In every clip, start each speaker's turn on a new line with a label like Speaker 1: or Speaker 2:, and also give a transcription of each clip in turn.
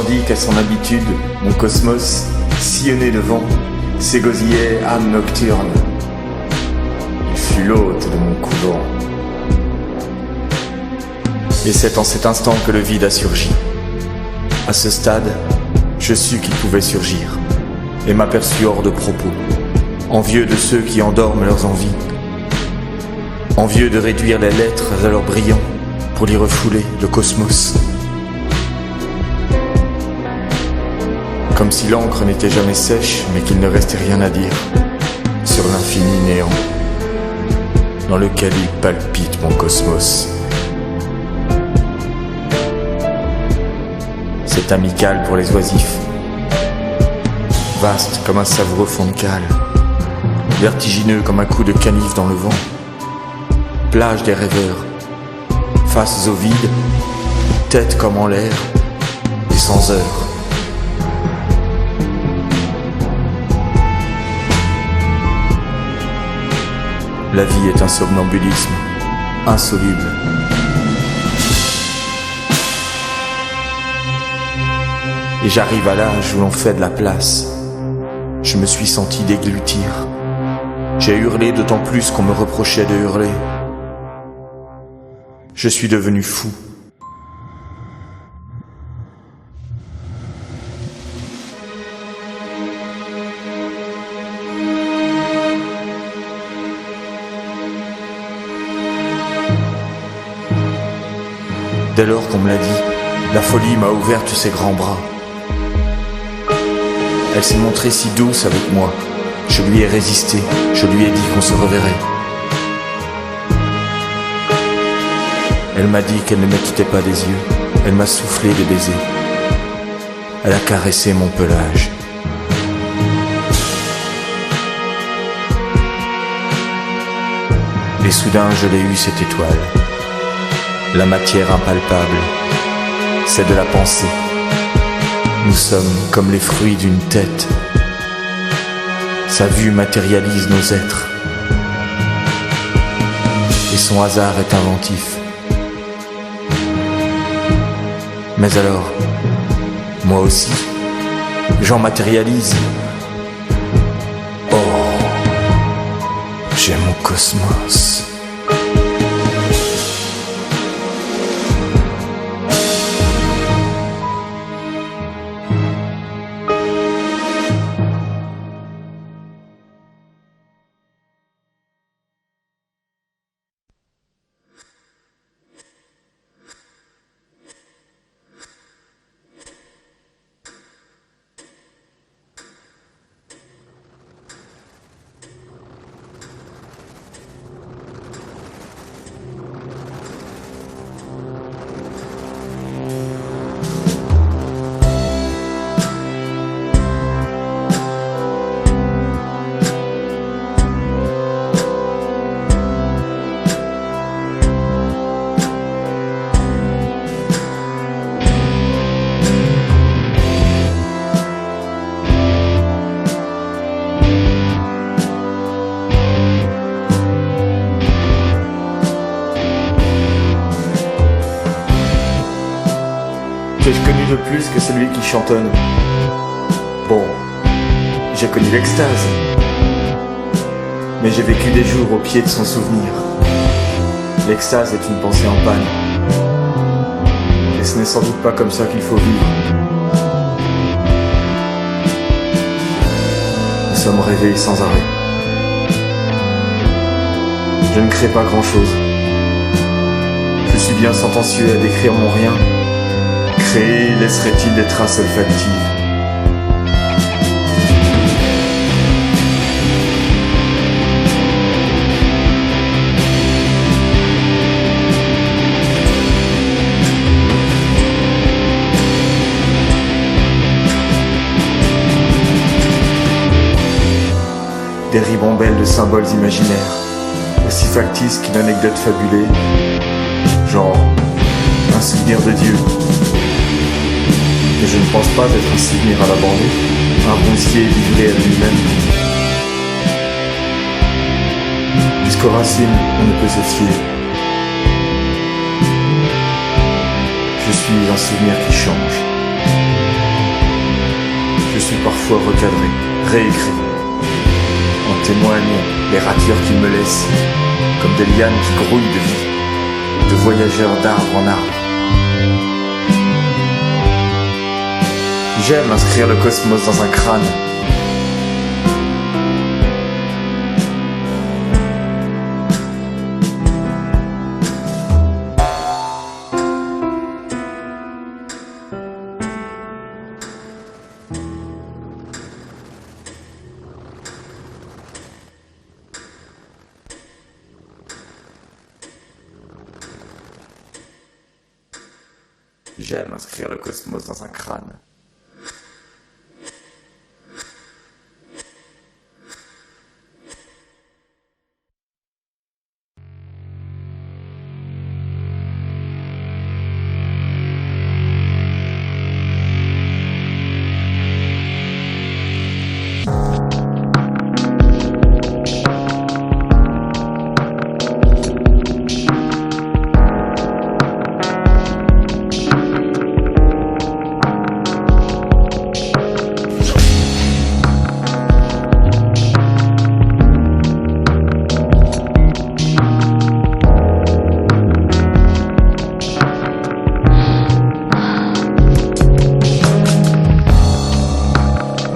Speaker 1: tandis qu'à son habitude, mon cosmos, sillonné de vent, s'égosillait âme nocturne. Il fut l'hôte de mon couvent. Et c'est en cet instant que le vide a surgi. À ce stade, je sus qu'il pouvait surgir, et m'aperçus hors de propos, envieux de ceux qui endorment leurs envies, envieux de réduire les lettres à leur brillant pour y refouler le cosmos. Comme si l'encre n'était jamais sèche, mais qu'il ne restait rien à dire sur l'infini néant dans lequel il palpite mon cosmos. C'est amical pour les oisifs, vaste comme un savoureux fond de cale, vertigineux comme un coup de canif dans le vent, plage des rêveurs, faces au vide, tête comme en l'air, et sans heure. La vie est un somnambulisme insoluble. Et j'arrive à l'âge où l'on fait de la place. Je me suis senti déglutir. J'ai hurlé d'autant plus qu'on me reprochait de hurler. Je suis devenu fou. Dès lors qu'on me l'a dit, la folie m'a ouvert tous ses grands bras. Elle s'est montrée si douce avec moi. Je lui ai résisté, je lui ai dit qu'on se reverrait. Elle m'a dit qu'elle ne me quittait pas des yeux. Elle m'a soufflé des baisers. Elle a caressé mon pelage. Et soudain je l'ai eue cette étoile. La matière impalpable, c'est de la pensée. Nous sommes comme les fruits d'une tête. Sa vue matérialise nos êtres. Et son hasard est inventif. Mais alors, moi aussi, j'en matérialise. Oh, j'ai mon cosmos. Qu'ai-je connu de plus que celui qui chantonne? Bon, j'ai connu l'extase, mais j'ai vécu des jours au pied de son souvenir. L'extase est une pensée en panne, et ce n'est sans doute pas comme ça qu'il faut vivre. Nous sommes réveillés sans arrêt. Je ne crée pas grand-chose. Je suis bien sentencieux à décrire mon rien. Créer laisserait-il des traces olfactives? Des ribambelles de symboles imaginaires, aussi factices qu'une anecdote fabulée, genre un souvenir de Dieu. Mais je ne pense pas être un souvenir à l'abandon, un roncier livré à lui-même. Jusqu'aux racines, on ne peut se fier. Je suis un souvenir qui change. suis parfois recadré, réécrit. En témoignent les ratures qu'il me laisse, comme des lianes qui grouillent de vie, de voyageurs d'arbre en arbre. J'aime inscrire le cosmos dans un crâne. J'aime inscrire le cosmos dans un crâne.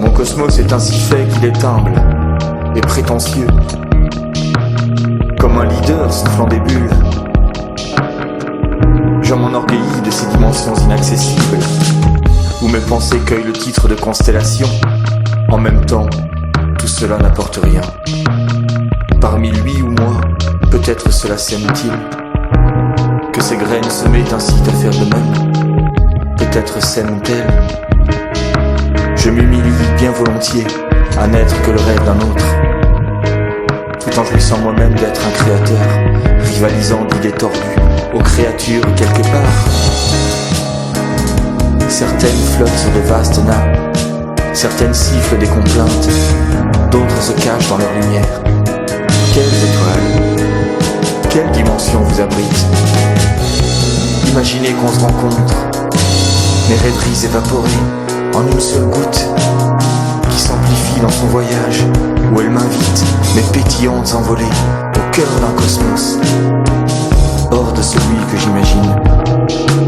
Speaker 1: Mon cosmos est ainsi fait qu'il est humble et prétentieux, comme un leader soufflant des bulles. Je m'enorgueillis de ces dimensions inaccessibles, où mes pensées cueillent le titre de constellation. En même temps, tout cela n'apporte rien. Parmi lui ou moi, peut-être cela sème-t-il que ces graines semées t'incitent à faire de même. Peut-être sème-t-elle. Je m'humilie bien volontiers à n'être que le rêve d'un autre, tout en jouissant moi-même d'être un créateur, rivalisant d'idées tordues aux créatures quelque part. Certaines flottent sur de vastes nappes, certaines sifflent des complaintes, d'autres se cachent dans leur lumière. Quelles étoiles, quelle dimension vous abrite? Imaginez qu'on se rencontre, mes rêveries évaporées en une seule goutte qui s'amplifie dans son voyage, où elle m'invite, mes pétillantes envolées, au cœur d'un cosmos, hors de celui que j'imagine,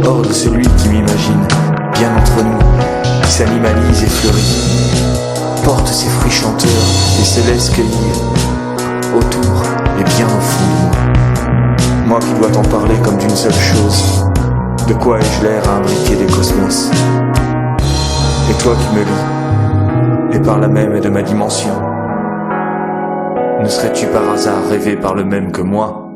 Speaker 1: hors de celui qui m'imagine, bien entre nous, qui s'animalise et fleurit, porte ses fruits chanteurs et se laisse cueillir, autour et bien au fond de moi. Moi qui dois t'en parler comme d'une seule chose, de quoi ai-je l'air à imbriquer des cosmos? Et toi qui me lis, et par là même de ma dimension, ne serais-tu par hasard rêvé par le même que moi?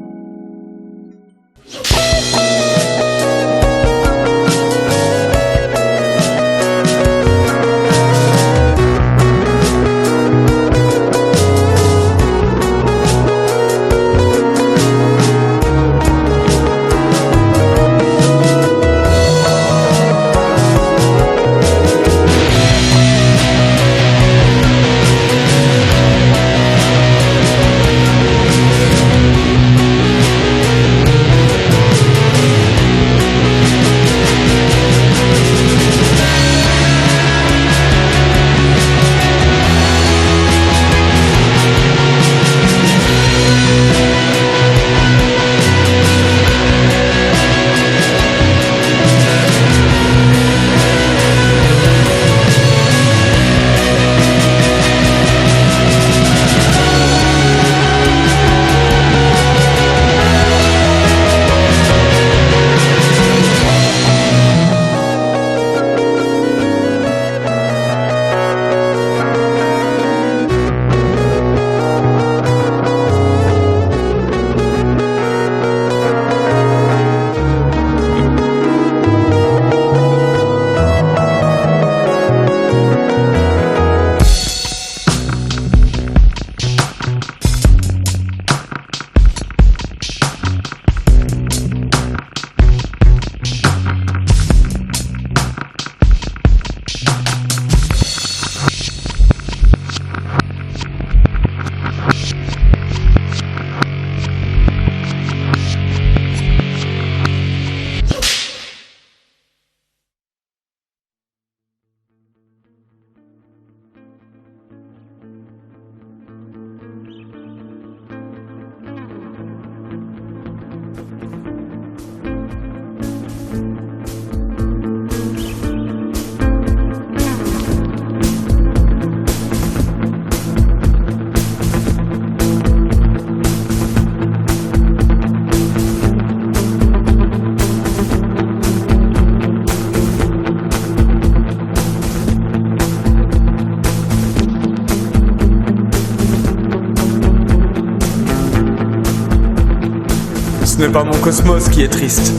Speaker 1: Ce n'est pas mon cosmos qui est triste.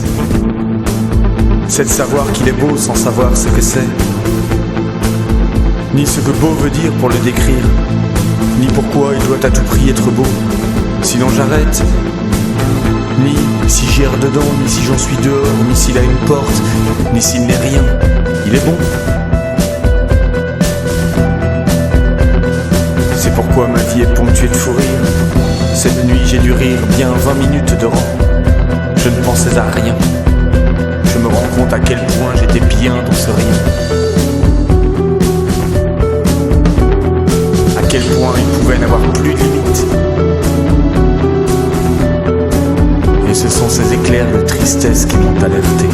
Speaker 1: C'est de savoir qu'il est beau sans savoir ce que c'est. Ni ce que beau veut dire pour le décrire, ni pourquoi il doit à tout prix être beau. Sinon j'arrête. Ni si j'y erre dedans, ni si j'en suis dehors, ni s'il a une porte, ni s'il n'est rien. Il est bon. C'est pourquoi ma vie est ponctuée de fou rire. Cette nuit j'ai dû rire bien 20 minutes de rang. Je ne pensais à rien. Je me rends compte à quel point j'étais bien dans ce rien. À quel point il pouvait n'avoir plus de limites. Et ce sont ces éclairs de tristesse qui m'ont alerté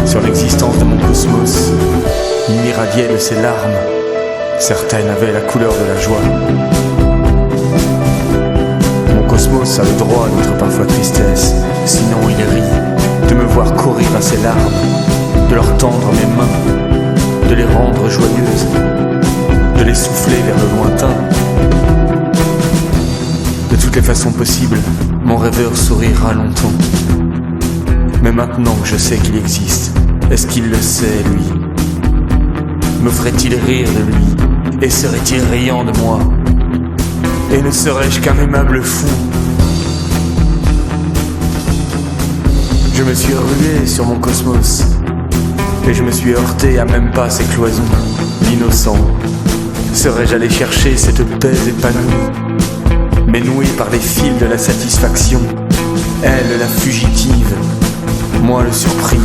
Speaker 1: sur l'existence de mon cosmos. Il m'irradiait de ses larmes. Certaines avaient la couleur de la joie. Mon cosmos a le droit d'être parfois tristesse, sinon il rit de me voir courir à ses larmes, de leur tendre mes mains, de les rendre joyeuses, de les souffler vers le lointain. De toutes les façons possibles, mon rêveur sourira longtemps. Mais maintenant que je sais qu'il existe, est-ce qu'il le sait, lui? Me ferait-il rire de lui? Et serait-il riant de moi? Et ne serais-je qu'un aimable fou? Je me suis rué sur mon cosmos, et je me suis heurté à même pas ses cloisons. L'innocent, serais-je allé chercher cette paix épanouie, mais nouée par les fils de la satisfaction? Elle, la fugitive, moi le surpris.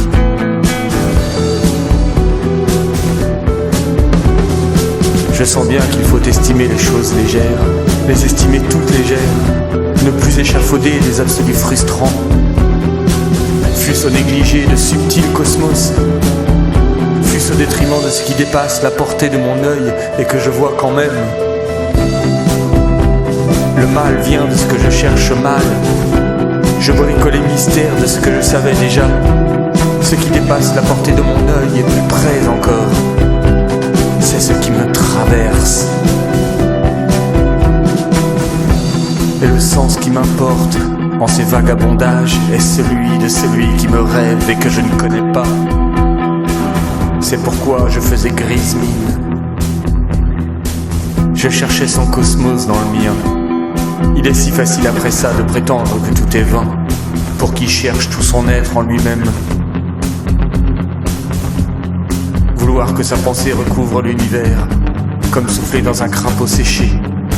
Speaker 1: Je sens bien qu'il faut estimer les choses légères, les estimer toutes légères, ne plus échafauder des absolus frustrants. Fût-ce au négligé de subtils cosmos, fût-ce au détriment de ce qui dépasse la portée de mon œil et que je vois quand même. Le mal vient de ce que je cherche mal. Je bricole les mystères de ce que je savais déjà. Ce qui dépasse la portée de mon œil est plus près encore. C'est ce qui me traverse. Et le sens qui m'importe en ces vagabondages est celui de celui qui me rêve et que je ne connais pas. C'est pourquoi je faisais grise mine. Je cherchais son cosmos dans le mien. Il est si facile après ça de prétendre que tout est vain pour qui cherche tout son être en lui-même. Vouloir que sa pensée recouvre l'univers, comme souffler dans un crapaud séché,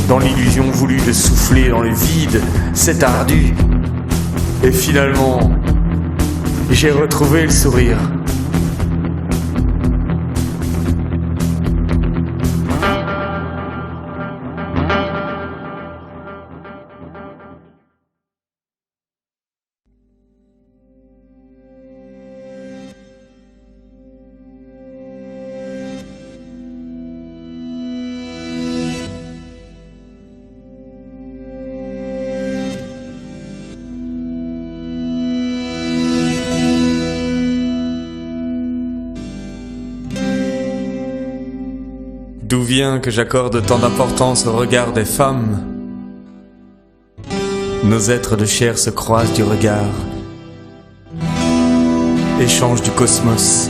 Speaker 1: dans l'illusion voulue de souffler dans le vide, c'est ardu. Et finalement, j'ai retrouvé le sourire. D'où vient que j'accorde tant d'importance au regard des femmes? Nos êtres de chair se croisent du regard, échangent du cosmos.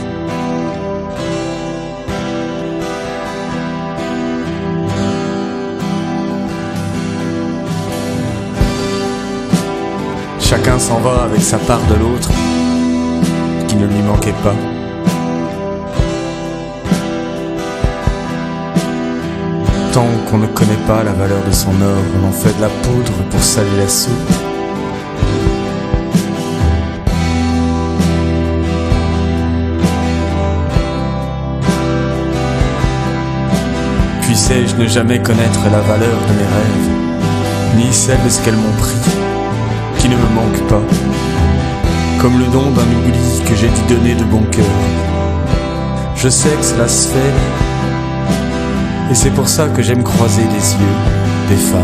Speaker 1: Chacun s'en va avec sa part de l'autre, qui ne lui manquait pas. Tant qu'on ne connaît pas la valeur de son or, on en fait de la poudre pour saler la soupe. Puissais-je ne jamais connaître la valeur de mes rêves, ni celle de ce qu'elles m'ont pris, qui ne me manque pas, comme le don d'un oubli que j'ai dû donner de bon cœur. Je sais que cela se fait, et c'est pour ça que j'aime croiser les yeux des femmes.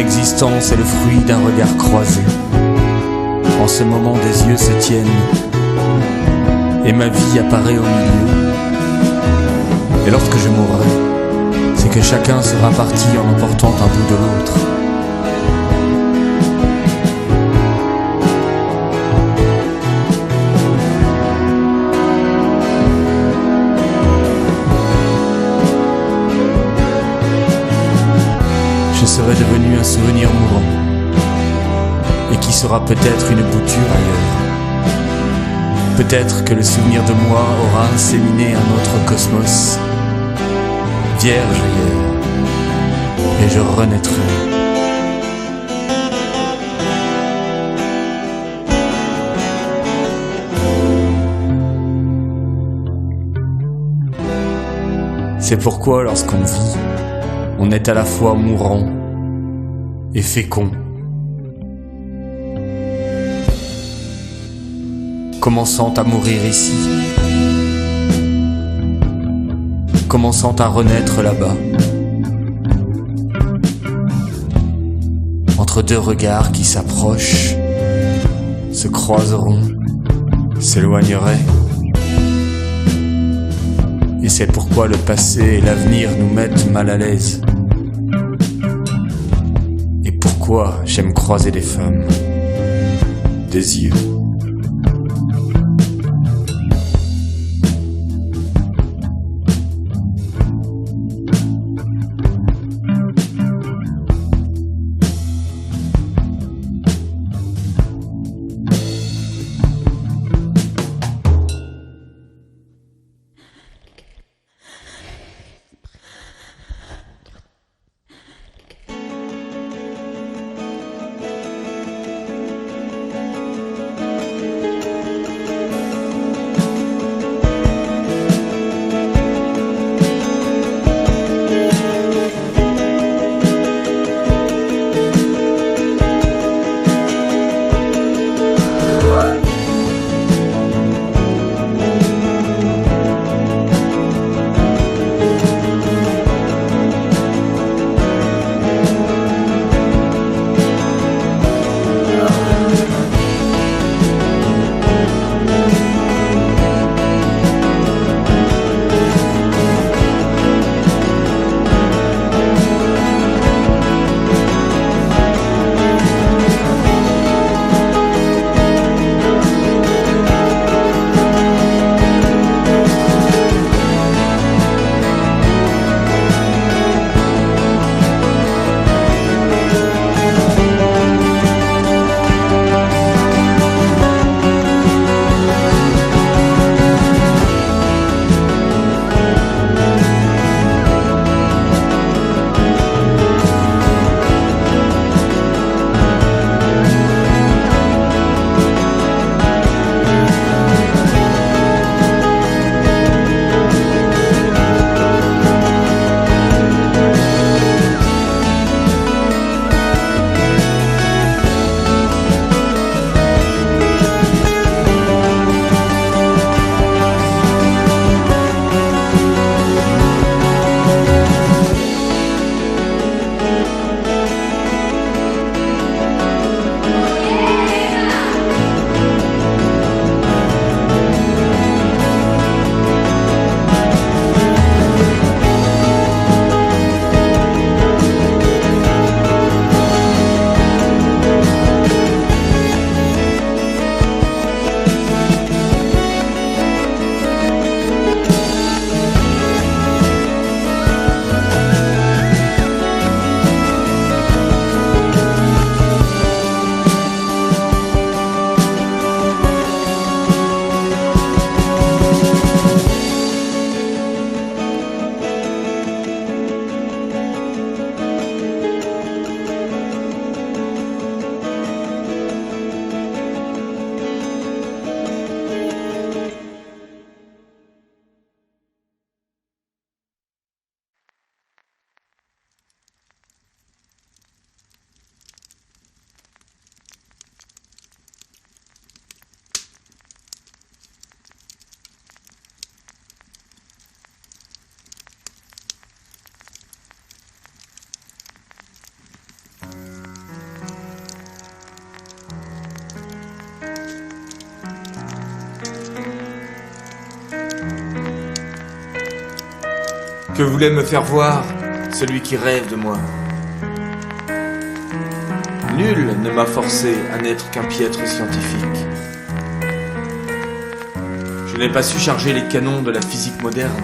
Speaker 2: existence est le fruit d'un regard croisé. En ce moment des yeux se tiennent et ma vie apparaît au milieu. Et lorsque je mourrai, c'est que chacun sera parti en emportant un bout de l'autre. Je serai devenu un souvenir mourant, et qui sera peut-être une bouture ailleurs. Peut-être que le souvenir de moi aura inséminé un autre cosmos, vierge ailleurs, et je renaîtrai. C'est pourquoi lorsqu'on vit, on est à la fois mourant et fécond. Commençant à mourir ici, commençant à renaître là-bas, entre deux regards qui s'approchent, se croiseront, s'éloigneraient. Et c'est pourquoi le passé et l'avenir nous mettent mal à l'aise. Et pourquoi j'aime croiser des femmes, des yeux.
Speaker 1: que voulait me faire voir celui qui rêve de moi. Nul ne m'a forcé à n'être qu'un piètre scientifique. Je n'ai pas su charger les canons de la physique moderne.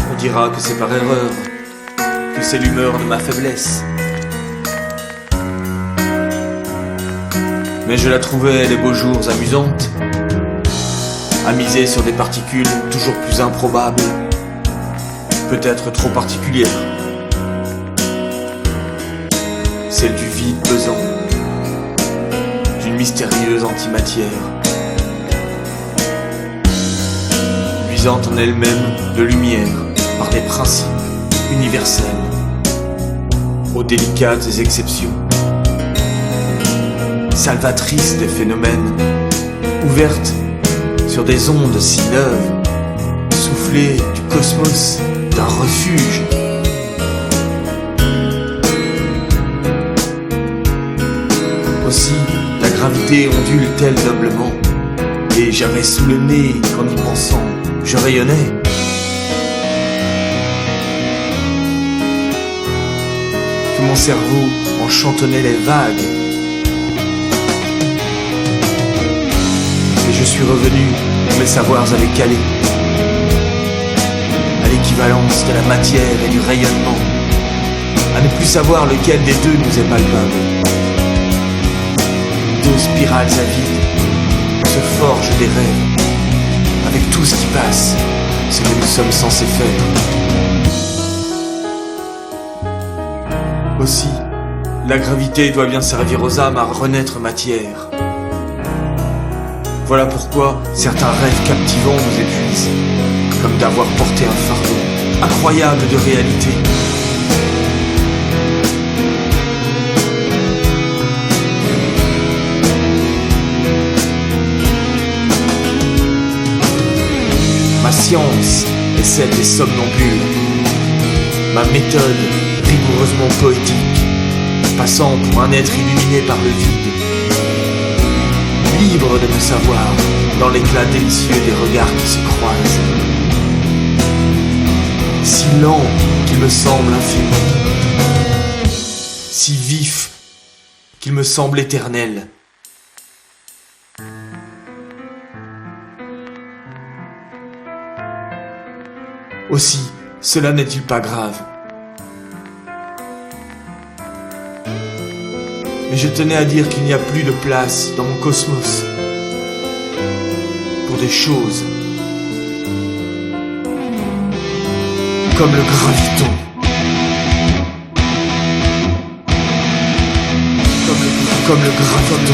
Speaker 1: On dira que c'est par erreur, que c'est l'humeur de ma faiblesse. Mais je la trouvais les beaux jours amusante, à miser sur des particules toujours plus improbables, peut-être trop particulières. Celle du vide pesant, d'une mystérieuse antimatière, luisante en elle-même de lumière par des principes universels, aux délicates exceptions, salvatrice des phénomènes, ouverte sur des ondes si neuves, soufflée du cosmos d'un refuge. Aussi, la gravité ondule-t-elle noblement, et j'avais sous le nez qu'en y pensant, je rayonnais. Que mon cerveau en chantonnait les vagues. Et je suis revenu où mes savoirs avaient calé, à l'équivalence de la matière et du rayonnement, à ne plus savoir lequel des deux nous est palpable. Deux spirales avides se forgent des rêves, avec tout ce qui passe, ce que nous sommes censés faire. Aussi, la gravité doit bien servir aux âmes à renaître matière. Voilà pourquoi certains rêves captivants nous épuisent, comme d'avoir porté un fardeau incroyable de réalité. Ma science est celle des somnambules, ma méthode rigoureusement poétique, passant pour un être illuminé par le vide, libre de me savoir dans l'éclat délicieux des regards qui se croisent, si lent qu'il me semble infini, si vif qu'il me semble éternel. Aussi, cela n'est-il pas grave? Mais je tenais à dire qu'il n'y a plus de place dans mon cosmos pour des choses comme le graviton. Comme le graviton.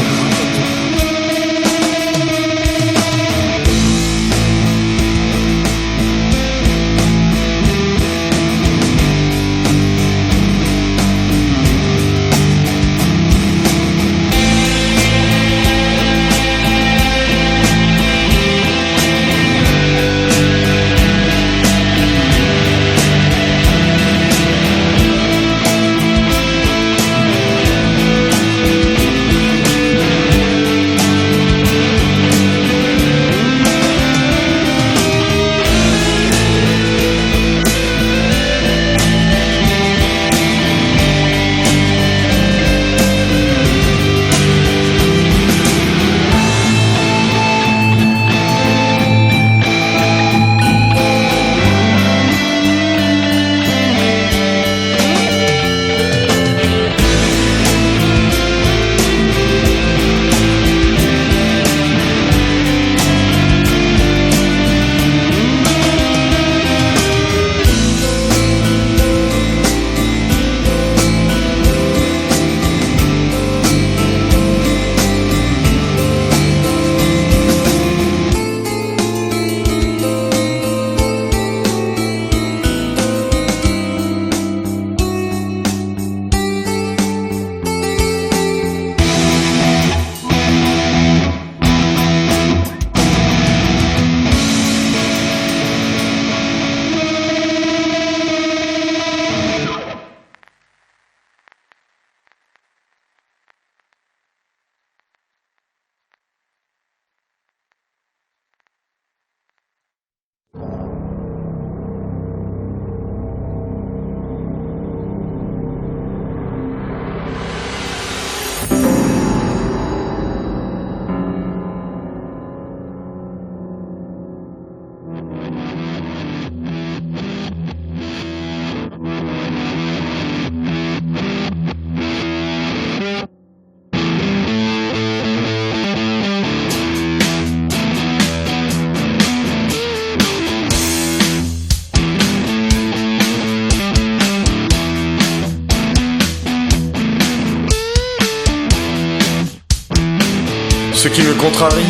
Speaker 1: ce qui me contrarie,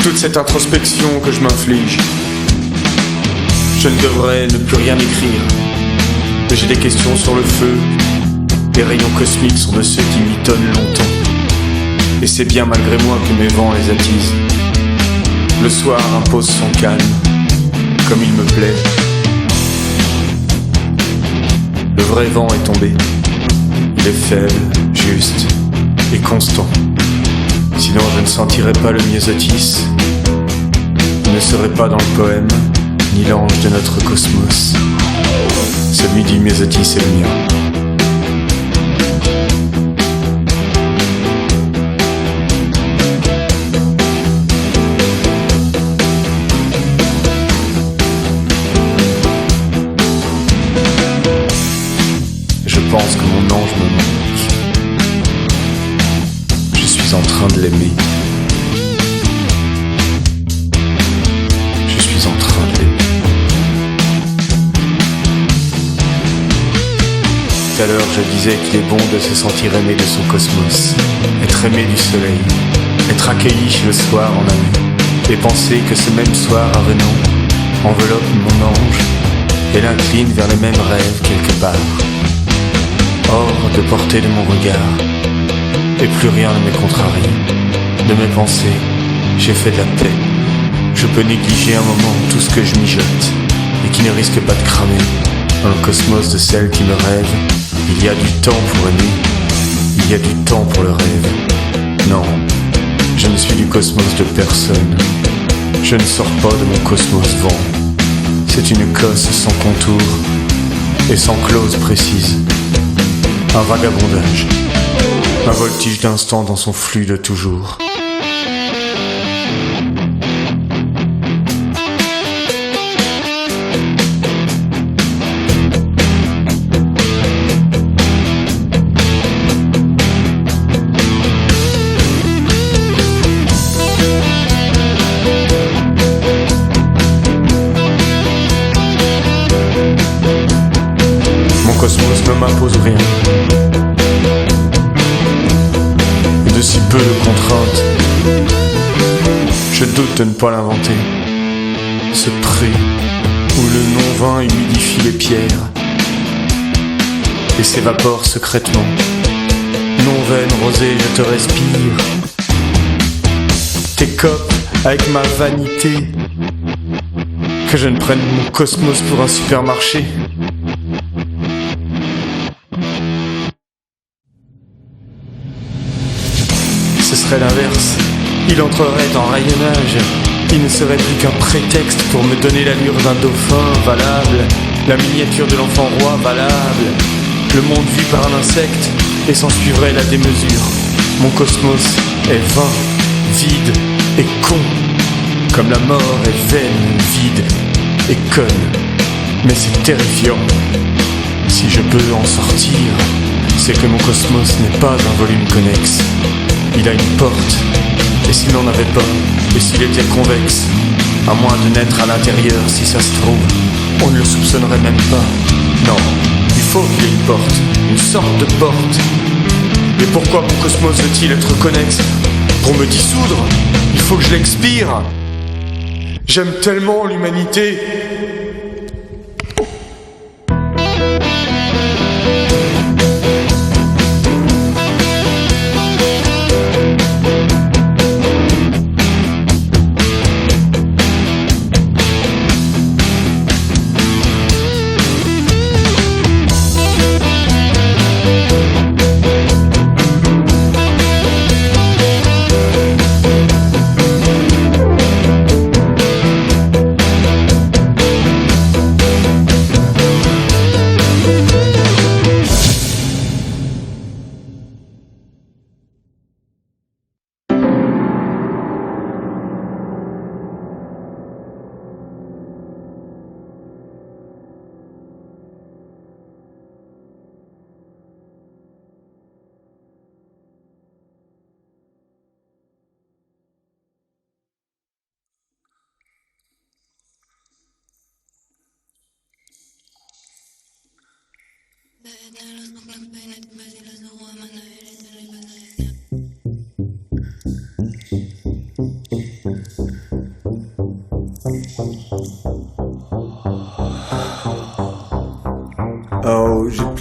Speaker 1: toute cette introspection que je m'inflige. Je ne devrais ne plus rien écrire, mais j'ai des questions sur le feu. Les rayons cosmiques sont de ceux qui mitonnent longtemps, et c'est bien malgré moi que mes vents les attisent. Le soir impose son calme, comme il me plaît. Le vrai vent est tombé, il est faible, juste et constant. Sinon je ne sentirais pas le myosotis, je ne serais pas dans le poème, ni l'ange de notre cosmos. Celui du myosotis est le mien. Je pense que mon ange me manque. Je suis en train de l'aimer. Je suis en train de l'aimer. Tout à l'heure, je disais qu'il est bon de se sentir aimé de son cosmos, être aimé du soleil, être accueilli le soir en amour, et penser que ce même soir avenant enveloppe mon ange et l'incline vers les mêmes rêves quelque part. Hors de portée de mon regard, et plus rien ne me contrarie. De mes pensées, j'ai fait de la paix. Je peux négliger un moment tout ce que je mijote, et qui ne risque pas de cramer. Dans le cosmos de celle qui me rêve, il y a du temps pour aimer, il y a du temps pour le rêve. Non, je ne suis du cosmos de personne. Je ne sors pas de mon cosmos vent. C'est une cosse sans contour, et sans clause précise. Un vagabondage, un voltige d'instant dans son flux de toujours. Mon cosmos ne m'impose rien. De si peu de contraintes, je doute de ne pas l'inventer. Ce pré où le non-vin humidifie les pierres et s'évapore secrètement. Non-vaine rosée, je te respire. Tes copes avec ma vanité. Que je ne prenne mon cosmos pour un supermarché. Ce serait l'inverse, il entrerait en rayonnage, il ne serait plus qu'un prétexte pour me donner l'allure d'un dauphin valable, la miniature de l'enfant roi valable, le monde vu par un insecte, et s'en suivrait la démesure. Mon cosmos est vain, vide et con, comme la mort est vaine, vide et conne, mais c'est terrifiant. Si je peux en sortir, c'est que mon cosmos n'est pas un volume connexe. Il a une porte, et s'il n'en avait pas, et s'il était convexe, à moins de naître à l'intérieur, si ça se trouve, on ne le soupçonnerait même pas. Non, il faut qu'il y ait une porte, une sorte de porte. Mais pourquoi mon cosmos veut-il être connexe? Pour me dissoudre, il faut que je l'expire. J'aime tellement l'humanité.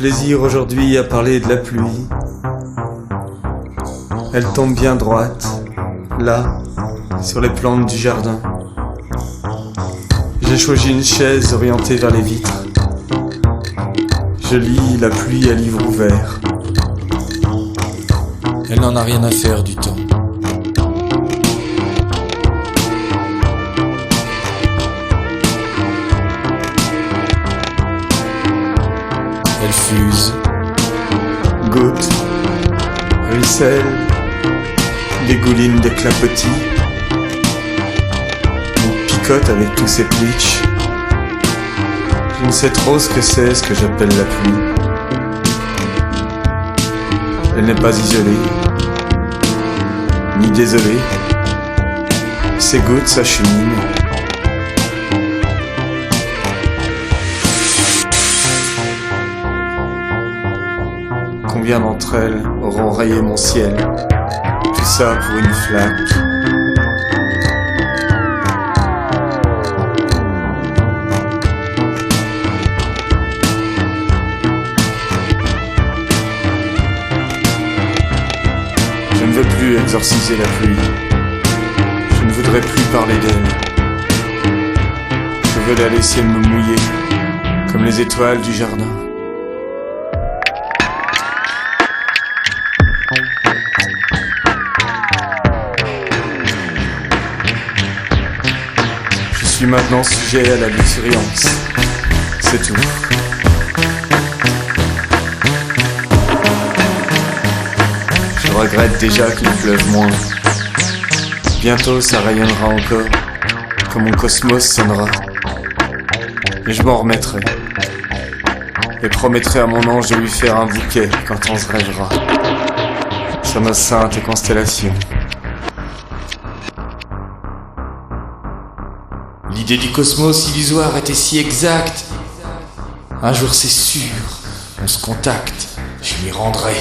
Speaker 1: plaisir aujourd'hui à parler de la pluie. Elle tombe bien droite, là, sur les plantes du jardin. J'ai choisi une chaise orientée vers les vitres. Je lis la pluie à livre ouvert.
Speaker 2: Elle n'en a rien à faire du temps. Elle fuse,
Speaker 1: Goutte, ruisselle, dégouline des clapotis. On picote avec tous ces pitchs. Je ne sais trop ce que c'est, ce que j'appelle la pluie. Elle n'est pas isolée, ni désolée. Ces gouttes s'acheminent. Combien d'entre elles auront rayé mon ciel? Tout ça pour une flaque. Je ne veux plus exorciser la pluie. Je ne voudrais plus parler d'elle. Je veux la laisser me mouiller, comme les étoiles du jardin. Je suis maintenant sujet à la luxuriance. C'est tout. Je regrette déjà qu'il pleuve moins. Bientôt ça rayonnera encore, quand mon cosmos sonnera. Et je m'en remettrai. Et promettrai à mon ange de lui faire un bouquet quand on se rêvera. Sur nos saintes constellations.
Speaker 2: l'idée du cosmos illusoire était si exacte. Un jour c'est sûr, on se contacte, je m'y rendrai.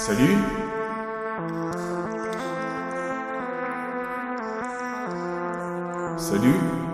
Speaker 1: Salut. Salut.